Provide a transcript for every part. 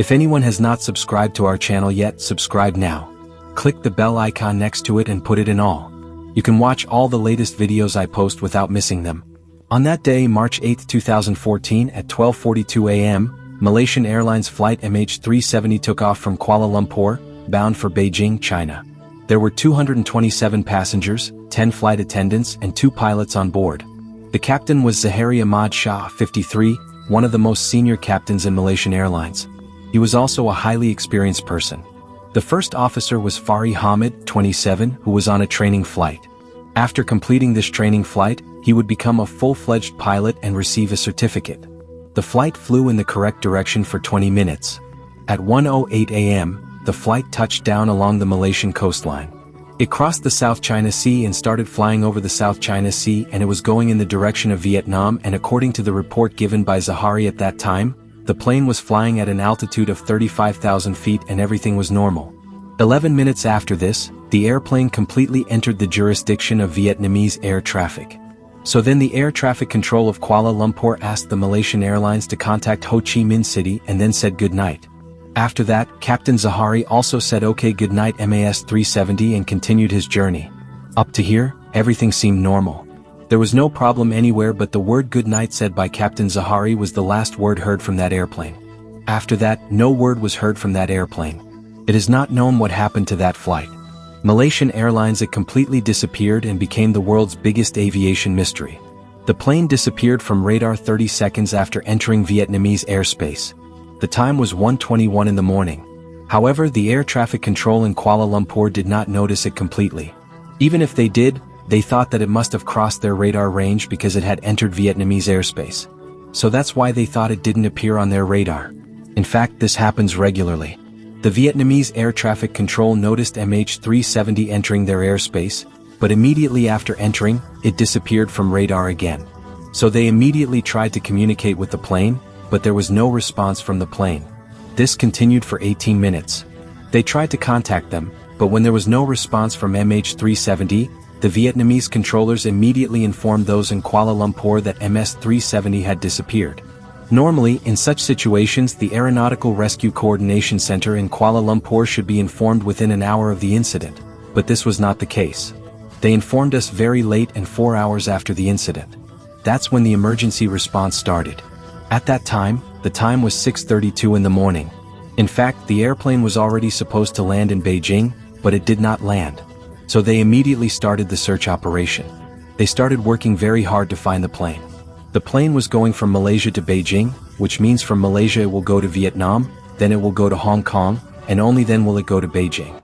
If anyone has not subscribed to our channel yet, subscribe now. Click the bell icon next to it and put it in all. You can watch all the latest videos I post without missing them. On that day, March 8, 2014 at 12:42 a.m., Malaysian Airlines flight MH370 took off from Kuala Lumpur, bound for Beijing, China. There were 227 passengers, 10 flight attendants and 2 pilots on board. The captain was Zahari Ahmad Shah, 53, one of the most senior captains in Malaysian Airlines. He was also a highly experienced person. The first officer was Fari Hamid, 27, who was on a training flight. After completing this training flight, he would become a full-fledged pilot and receive a certificate. The flight flew in the correct direction for 20 minutes. At 1:08 a.m., the flight touched down along the Malaysian coastline. It crossed the South China Sea and started flying over the South China Sea, and it was going in the direction of Vietnam, and according to the report given by Zahari at that time, the plane was flying at an altitude of 35,000 feet and everything was normal. 11 minutes after this, the airplane completely entered the jurisdiction of Vietnamese air traffic. So then the air traffic control of Kuala Lumpur asked the Malaysian Airlines to contact Ho Chi Minh City and then said goodnight. After that, Captain Zahari also said okay goodnight MH370 and continued his journey. Up to here, everything seemed normal. There was no problem anywhere, but the word goodnight said by Captain Zahari was the last word heard from that airplane. After that, no word was heard from that airplane. It is not known what happened to that flight. Malaysian Airlines, it completely disappeared and became the world's biggest aviation mystery. The plane disappeared from radar 30 seconds after entering Vietnamese airspace. The time was 1:21 in the morning. However, the air traffic control in Kuala Lumpur did not notice it completely. Even if they did, they thought that it must have crossed their radar range because it had entered Vietnamese airspace. So that's why they thought it didn't appear on their radar. In fact, this happens regularly. The Vietnamese air traffic control noticed MH370 entering their airspace, but immediately after entering, it disappeared from radar again. So they immediately tried to communicate with the plane, but there was no response from the plane. This continued for 18 minutes. They tried to contact them, but when there was no response from MH370, the Vietnamese controllers immediately informed those in Kuala Lumpur that MH370 had disappeared. Normally, in such situations, the Aeronautical Rescue Coordination Center in Kuala Lumpur should be informed within an hour of the incident, but this was not the case. They informed us very late and 4 hours after the incident. That's when the emergency response started. At that time, the time was 6:32 in the morning. In fact, the airplane was already supposed to land in Beijing, but it did not land. So they immediately started the search operation. They started working very hard to find the plane. The plane was going from Malaysia to Beijing, which means from Malaysia it will go to Vietnam, then it will go to Hong Kong, and only then will it go to Beijing.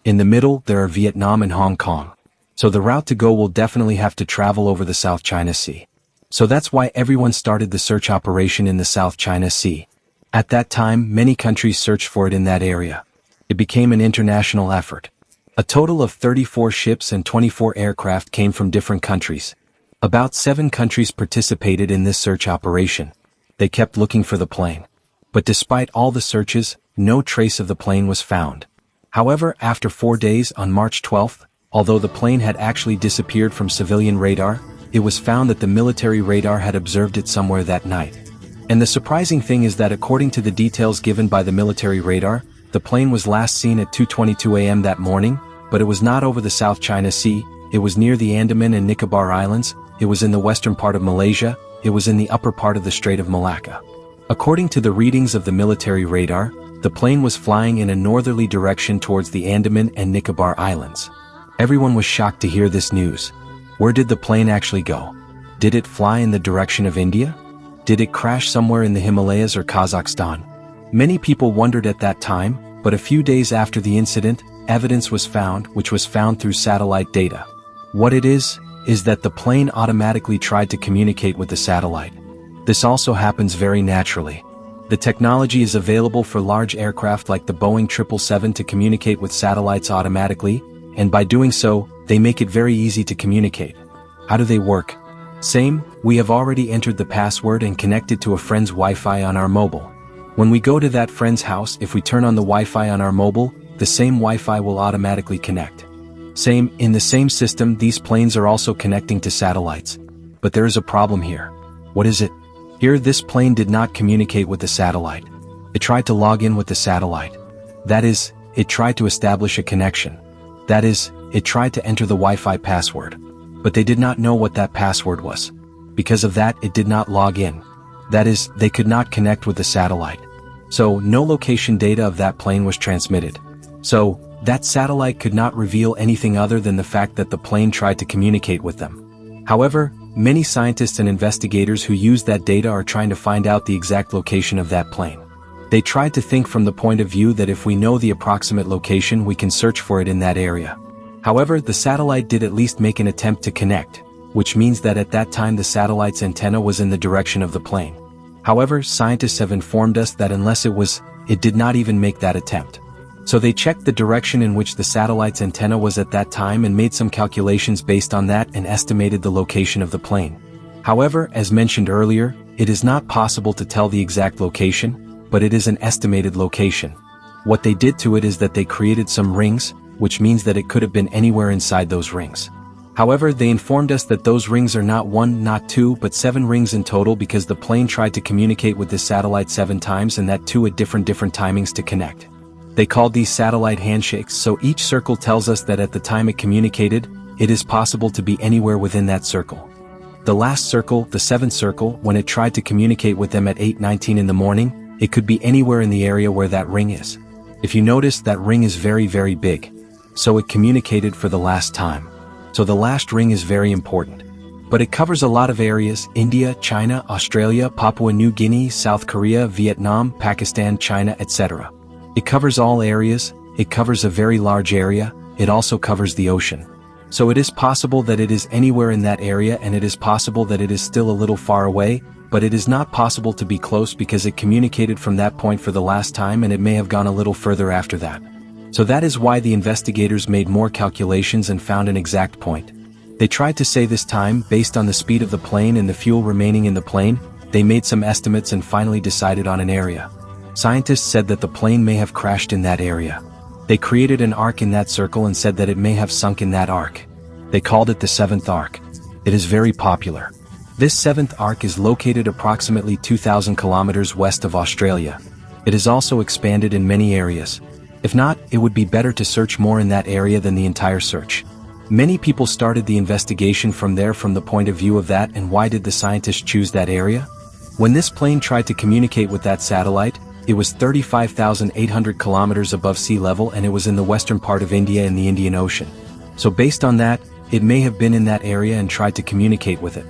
In the middle, there are Vietnam and Hong Kong. So the route to go will definitely have to travel over the South China Sea. So that's why everyone started the search operation in the South China Sea. At that time, many countries searched for it in that area. It became an international effort. A total of 34 ships and 24 aircraft came from different countries. About 7 countries participated in this search operation. They kept looking for the plane. But despite all the searches, no trace of the plane was found. However, after 4 days on March 12th, although the plane had actually disappeared from civilian radar, it was found that the military radar had observed it somewhere that night. And the surprising thing is that according to the details given by the military radar, the plane was last seen at 2:22 a.m. that morning, but it was not over the South China Sea, it was near the Andaman and Nicobar Islands, it was in the western part of Malaysia, it was in the upper part of the Strait of Malacca. According to the readings of the military radar, the plane was flying in a northerly direction towards the Andaman and Nicobar Islands. Everyone was shocked to hear this news. Where did the plane actually go? Did it fly in the direction of India? Did it crash somewhere in the Himalayas or Kazakhstan? Many people wondered at that time, but a few days after the incident, evidence was found, which was found through satellite data. What it is that the plane automatically tried to communicate with the satellite. This also happens very naturally. The technology is available for large aircraft like the Boeing 777 to communicate with satellites automatically, and by doing so, they make it very easy to communicate. How do they work? Same, we have already entered the password and connected to a friend's Wi-Fi on our mobile. When we go to that friend's house, if we turn on the Wi-Fi on our mobile, the same Wi-Fi will automatically connect. In the same system, these planes are also connecting to satellites. But there is a problem here. What is it? Here, this plane did not communicate with the satellite. It tried to log in with the satellite. That is, it tried to establish a connection. That is, it tried to enter the Wi-Fi password. But they did not know what that password was. Because of that, it did not log in. That is, they could not connect with the satellite. So, no location data of that plane was transmitted. So, that satellite could not reveal anything other than the fact that the plane tried to communicate with them. However, many scientists and investigators who use that data are trying to find out the exact location of that plane. They tried to think from the point of view that if we know the approximate location, we can search for it in that area. However, the satellite did at least make an attempt to connect, which means that at that time the satellite's antenna was in the direction of the plane. However, scientists have informed us that unless it did not even make that attempt. So they checked the direction in which the satellite's antenna was at that time and made some calculations based on that and estimated the location of the plane. However, as mentioned earlier, it is not possible to tell the exact location, but it is an estimated location. What they did to it is that they created some rings, which means that it could have been anywhere inside those rings. However, they informed us that those rings are not 1, not 2, but 7 rings in total because the plane tried to communicate with this satellite 7 times and that 2 at different timings to connect. They called these satellite handshakes, so each circle tells us that at the time it communicated, it is possible to be anywhere within that circle. The last circle, the 7th circle, when it tried to communicate with them at 8:19 in the morning, it could be anywhere in the area where that ring is. If you notice, that ring is very, very big. So it communicated for the last time. So the last ring is very important. But it covers a lot of areas: India, China, Australia, Papua New Guinea, South Korea, Vietnam, Pakistan, China, etc. It covers all areas, it covers a very large area, it also covers the ocean. So it is possible that it is anywhere in that area, and it is possible that it is still a little far away, but it is not possible to be close because it communicated from that point for the last time and it may have gone a little further after that. So that is why the investigators made more calculations and found an exact point. They tried to say this time, based on the speed of the plane and the fuel remaining in the plane, they made some estimates and finally decided on an area. Scientists said that the plane may have crashed in that area. They created an arc in that circle and said that it may have sunk in that arc. They called it the 7th arc. It is very popular. This 7th arc is located approximately 2,000 kilometers west of Australia. It is also expanded in many areas. If not, it would be better to search more in that area than the entire search. Many people started the investigation from there from the point of view of that, and why did the scientists choose that area? When this plane tried to communicate with that satellite, it was 35,800 kilometers above sea level and it was in the western part of India in the Indian Ocean. So based on that, it may have been in that area and tried to communicate with it.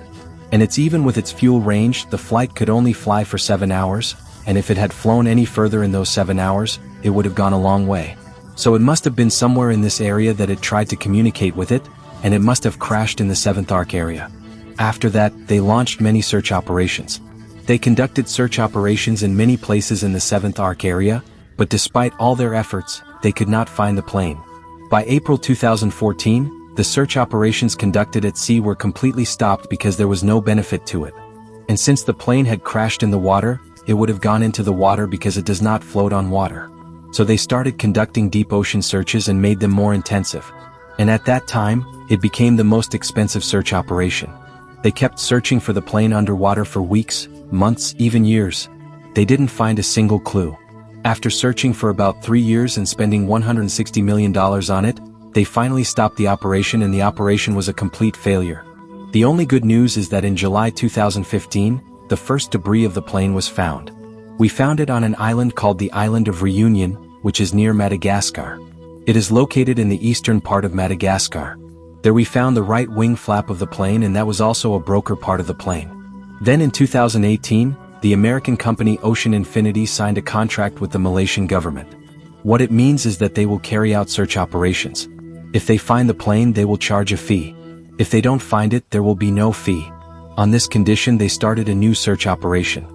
And it's even with its fuel range, the flight could only fly for 7 hours, and if it had flown any further in those 7 hours, it would have gone a long way. So it must have been somewhere in this area that it tried to communicate with it, and it must have crashed in the 7th arc area. After that, they launched many search operations. They conducted search operations in many places in the 7th arc area, but despite all their efforts, they could not find the plane. By April 2014, the search operations conducted at sea were completely stopped because there was no benefit to it. And since the plane had crashed in the water, it would have gone into the water because it does not float on water. So they started conducting deep ocean searches and made them more intensive. And at that time, it became the most expensive search operation. They kept searching for the plane underwater for weeks, months, even years. They didn't find a single clue. After searching for about 3 years and spending $160 million on it, they finally stopped the operation, and the operation was a complete failure. The only good news is that in July 2015, the first debris of the plane was found. We found it on an island called the Island of Reunion, which is near Madagascar. It is located in the eastern part of Madagascar. There we found the right wing flap of the plane, and that was also a broken part of the plane. Then in 2018, the American company Ocean Infinity signed a contract with the Malaysian government. What it means is that they will carry out search operations. If they find the plane, they will charge a fee. If they don't find it, there will be no fee. On this condition, they started a new search operation.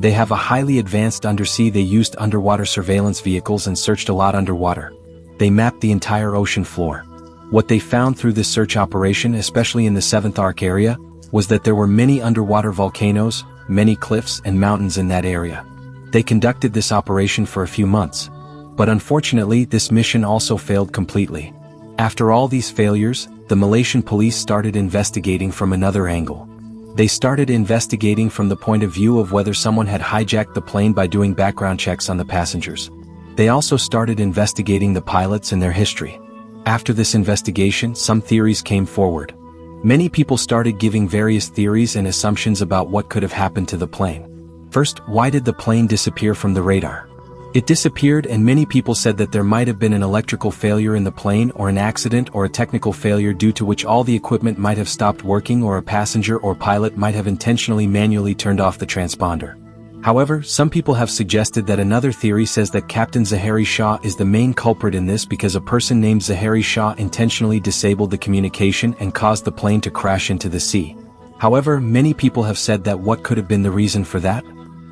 They have a highly advanced undersea. They used underwater surveillance vehicles and searched a lot underwater. They mapped the entire ocean floor. What they found through this search operation, especially in the 7th arc area, was that there were many underwater volcanoes, many cliffs and mountains in that area. They conducted this operation for a few months. But unfortunately, this mission also failed completely. After all these failures, the Malaysian police started investigating from another angle. They started investigating from the point of view of whether someone had hijacked the plane by doing background checks on the passengers. They also started investigating the pilots and their history. After this investigation, some theories came forward. Many people started giving various theories and assumptions about what could have happened to the plane. First, why did the plane disappear from the radar? It disappeared, and many people said that there might have been an electrical failure in the plane or an accident or a technical failure due to which all the equipment might have stopped working, or a passenger or pilot might have intentionally manually turned off the transponder. However, some people have suggested that another theory says that Captain Zahari Shah is the main culprit in this because a person named Zahari Shah intentionally disabled the communication and caused the plane to crash into the sea. However, many people have said that what could have been the reason for that?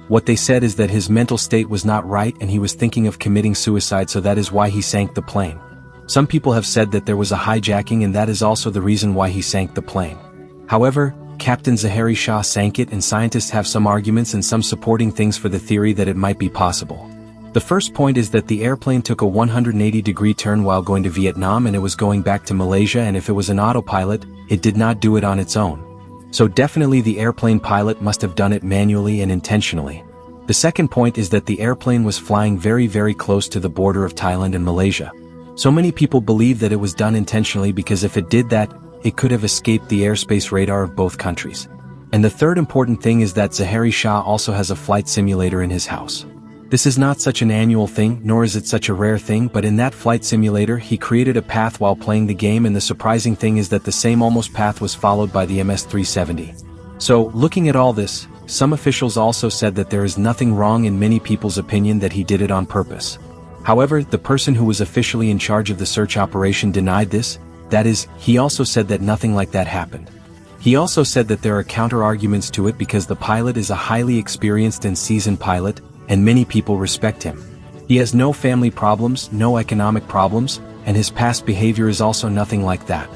What they said is that his mental state was not right and he was thinking of committing suicide, so that is why he sank the plane. Some people have said that there was a hijacking and that is also the reason why he sank the plane. However, Captain Zahari Shah sank it, and scientists have some arguments and some supporting things for the theory that it might be possible. The first point is that the airplane took a 180-degree turn while going to Vietnam and it was going back to Malaysia, and if it was an autopilot, it did not do it on its own. So definitely the airplane pilot must have done it manually and intentionally. The second point is that the airplane was flying very close to the border of Thailand and Malaysia. So many people believe that it was done intentionally because if it did that, it could have escaped the airspace radar of both countries. And the third important thing is that Zahari Shah also has a flight simulator in his house. This is not such an annual thing, nor is it such a rare thing, but in that flight simulator he created a path while playing the game, and the surprising thing is that the same almost path was followed by the MH370. So, looking at all this, some officials also said that there is nothing wrong in many people's opinion that he did it on purpose. However, the person who was officially in charge of the search operation denied this. That is, he also said that nothing like that happened. He also said that there are counter-arguments to it because the pilot is a highly experienced and seasoned pilot, and many people respect him. He has no family problems, no economic problems, and his past behavior is also nothing like that.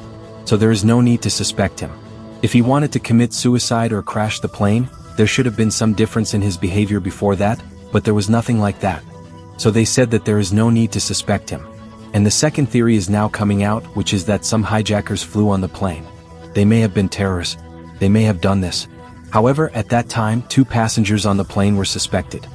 So there is no need to suspect him. If he wanted to commit suicide or crash the plane, there should have been some difference in his behavior before that, but there was nothing like that. So they said that there is no need to suspect him. And the second theory is now coming out, which is that some hijackers flew on the plane. They may have been terrorists. They may have done this. However, at that time, 2 passengers on the plane were suspected.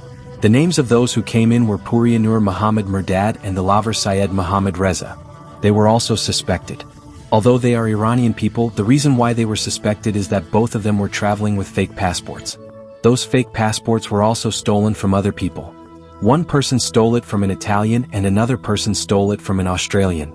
The names of those who came in were Puriya Nur Muhammad Murdad and the Lavar Syed Muhammad Reza. They were also suspected. Although they are Iranian people, the reason why they were suspected is that both of them were traveling with fake passports. Those fake passports were also stolen from other people. One person stole it from an Italian and another person stole it from an Australian.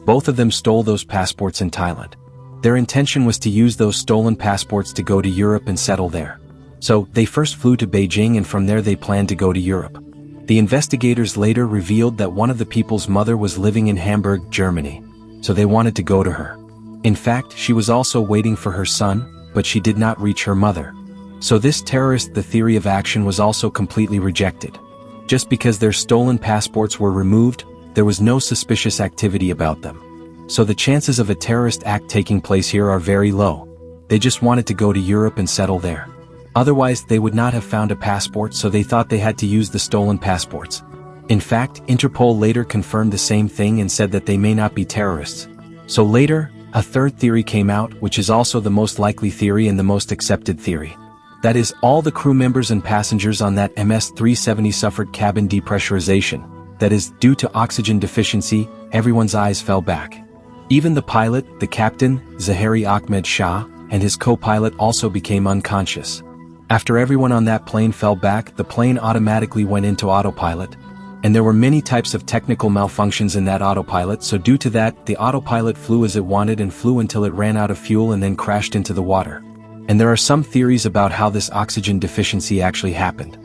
Both of them stole those passports in Thailand. Their intention was to use those stolen passports to go to Europe and settle there. So, they first flew to Beijing, and from there they planned to go to Europe. The investigators later revealed that one of the people's mother was living in Hamburg, Germany. So they wanted to go to her. In fact, she was also waiting for her son, but she did not reach her mother. So this terrorist, the theory of action was also completely rejected. Just because their stolen passports were removed, there was no suspicious activity about them. So the chances of a terrorist act taking place here are very low. They just wanted to go to Europe and settle there. Otherwise, they would not have found a passport, so they thought they had to use the stolen passports. In fact, Interpol later confirmed the same thing and said that they may not be terrorists. So later, a third theory came out, which is also the most likely theory and the most accepted theory. That is, all the crew members and passengers on that MH370 suffered cabin depressurization. That is, due to oxygen deficiency, everyone's eyes fell back. Even the pilot, the captain, Zahari Ahmed Shah, and his co-pilot also became unconscious. After everyone on that plane fell back, the plane automatically went into autopilot. And there were many types of technical malfunctions in that autopilot, so due to that, the autopilot flew as it wanted and flew until it ran out of fuel and then crashed into the water. And there are some theories about how this oxygen deficiency actually happened.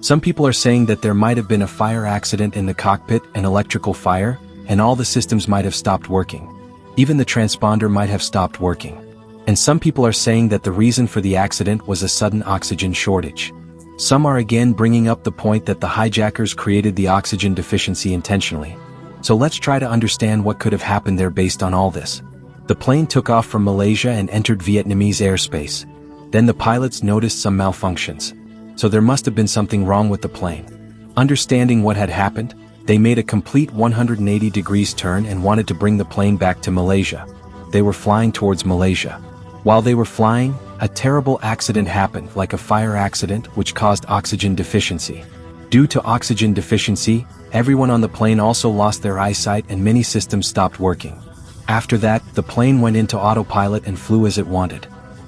Some people are saying that there might have been a fire accident in the cockpit, an electrical fire, and all the systems might have stopped working. Even the transponder might have stopped working. And some people are saying that the reason for the accident was a sudden oxygen shortage. Some are again bringing up the point that the hijackers created the oxygen deficiency intentionally. So let's try to understand what could have happened there based on all this. The plane took off from Malaysia and entered Vietnamese airspace. Then the pilots noticed some malfunctions. So there must have been something wrong with the plane. Understanding what had happened, they made a complete 180 degrees turn and wanted to bring the plane back to Malaysia. They were flying towards Malaysia. While they were flying, a terrible accident happened, like a fire accident, which caused oxygen deficiency. Due to oxygen deficiency, everyone on the plane also lost their eyesight and many systems stopped working. After that, the plane went into autopilot and flew as it wanted.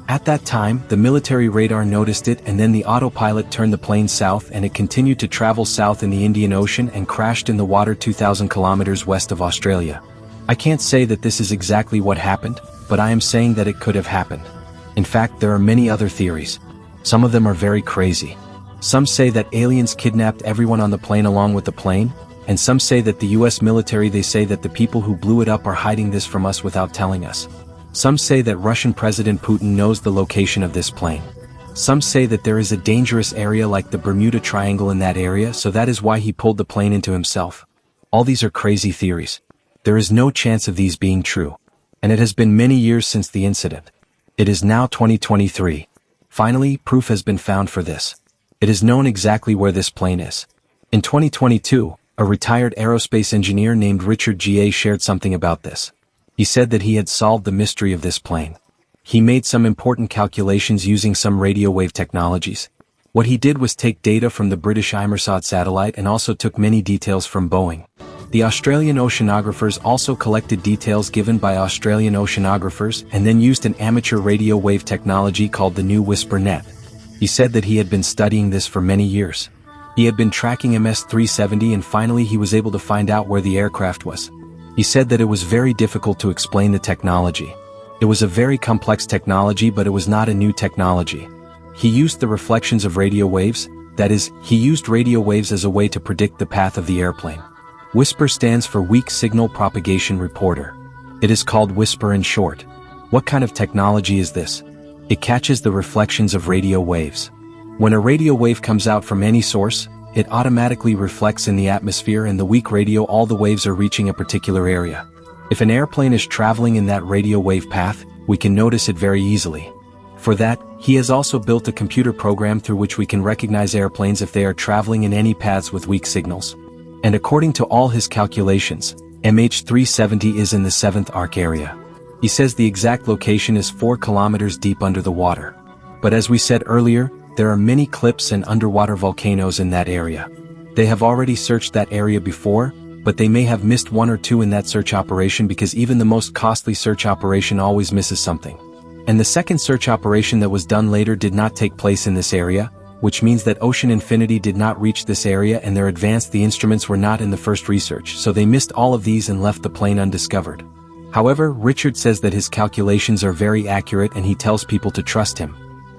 At that time, the military radar noticed it, and then the autopilot turned the plane south, and it continued to travel south in the Indian Ocean and crashed in the water 2,000 kilometers west of Australia. I can't say that this is exactly what happened, but I am saying that it could have happened. In fact, there are many other theories. Some of them are very crazy. Some say that aliens kidnapped everyone on the plane along with the plane, and some say that the US military, they say that the people who blew it up are hiding this from us without telling us. Some say that Russian President Putin knows the location of this plane. Some say that there is a dangerous area like the Bermuda Triangle in that area, so that is why he pulled the plane into himself. All these are crazy theories. There is no chance of these being true. And it has been many years since the incident. It is now 2023. Finally, proof has been found for this. It is known exactly where this plane is. In 2022, a retired aerospace engineer named Richard Ga shared something about this. He said that he had solved the mystery of this plane. He made some important calculations using some radio wave technologies. What he did was take data from the British Inmarsat satellite and also took many details from Boeing. The Australian oceanographers also collected details given by Australian oceanographers and then used an amateur radio wave technology called the New Whisper Net. He said that he had been studying this for many years. He had been tracking MH370 and finally he was able to find out where the aircraft was. He said that it was very difficult to explain the technology. It was a very complex technology, but it was not a new technology. He used the reflections of radio waves, that is, he used radio waves as a way to predict the path of the airplane. WHISPER stands for Weak Signal Propagation Reporter. It is called WHISPER in short. What kind of technology is this? It catches the reflections of radio waves. When a radio wave comes out from any source, it automatically reflects in the atmosphere, and the weak radio, all the waves are reaching a particular area. If an airplane is traveling in that radio wave path, we can notice it very easily. For that, he has also built a computer program through which we can recognize airplanes if they are traveling in any paths with weak signals. And according to all his calculations, MH370 is in the 7th arc area. He says the exact location is 4 kilometers deep under the water. But as we said earlier, there are many cliffs and underwater volcanoes in that area. They have already searched that area before, but they may have missed one or two in that search operation, because even the most costly search operation always misses something. And the second search operation that was done later did not take place in this area, which means that Ocean Infinity did not reach this area and their advanced the instruments were not in the first research, so they missed all of these and left the plane undiscovered. However, Richard says that his calculations are very accurate and he tells people to trust him.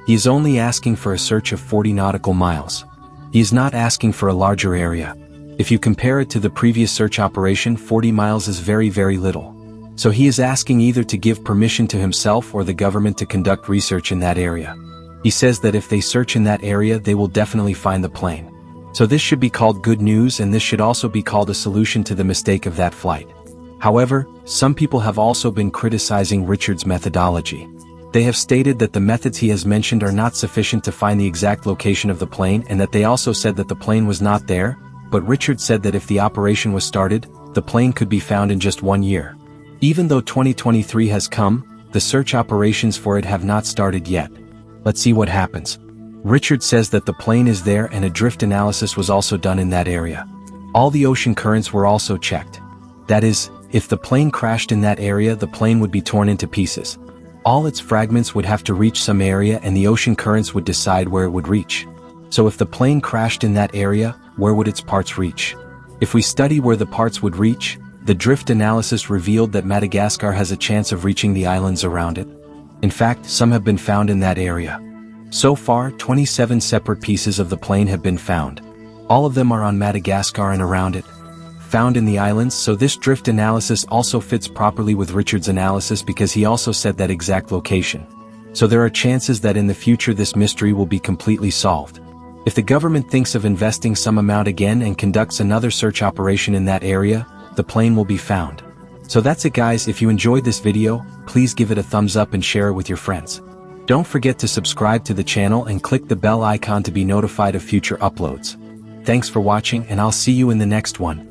He is only asking for a search of 40 nautical miles. He is not asking for a larger area. If you compare it to the previous search operation, 40 miles is very, very little. So he is asking either to give permission to himself or the government to conduct research in that area. He says that if they search in that area, they will definitely find the plane. So this should be called good news, and this should also be called a solution to the mistake of that flight. However, some people have also been criticizing Richard's methodology. They have stated that the methods he has mentioned are not sufficient to find the exact location of the plane, and that they also said that the plane was not there, but Richard said that if the operation was started, the plane could be found in just 1 year. Even though 2023 has come, the search operations for it have not started yet. Let's see what happens. Richard says that the plane is there and a drift analysis was also done in that area. All the ocean currents were also checked. That is, if the plane crashed in that area, the plane would be torn into pieces. All its fragments would have to reach some area and the ocean currents would decide where it would reach. So if the plane crashed in that area, where would its parts reach? If we study where the parts would reach, the drift analysis revealed that Madagascar has a chance of reaching the islands around it. In fact, some have been found in that area. So far, 27 separate pieces of the plane have been found. All of them are on Madagascar and around it. Found in the islands, so this drift analysis also fits properly with Richard's analysis because he also said that exact location. So there are chances that in the future this mystery will be completely solved. If the government thinks of investing some amount again and conducts another search operation in that area, the plane will be found. So that's it guys. If you enjoyed this video, please give it a thumbs up and share it with your friends. Don't forget to subscribe to the channel and click the bell icon to be notified of future uploads. Thanks for watching and I'll see you in the next one.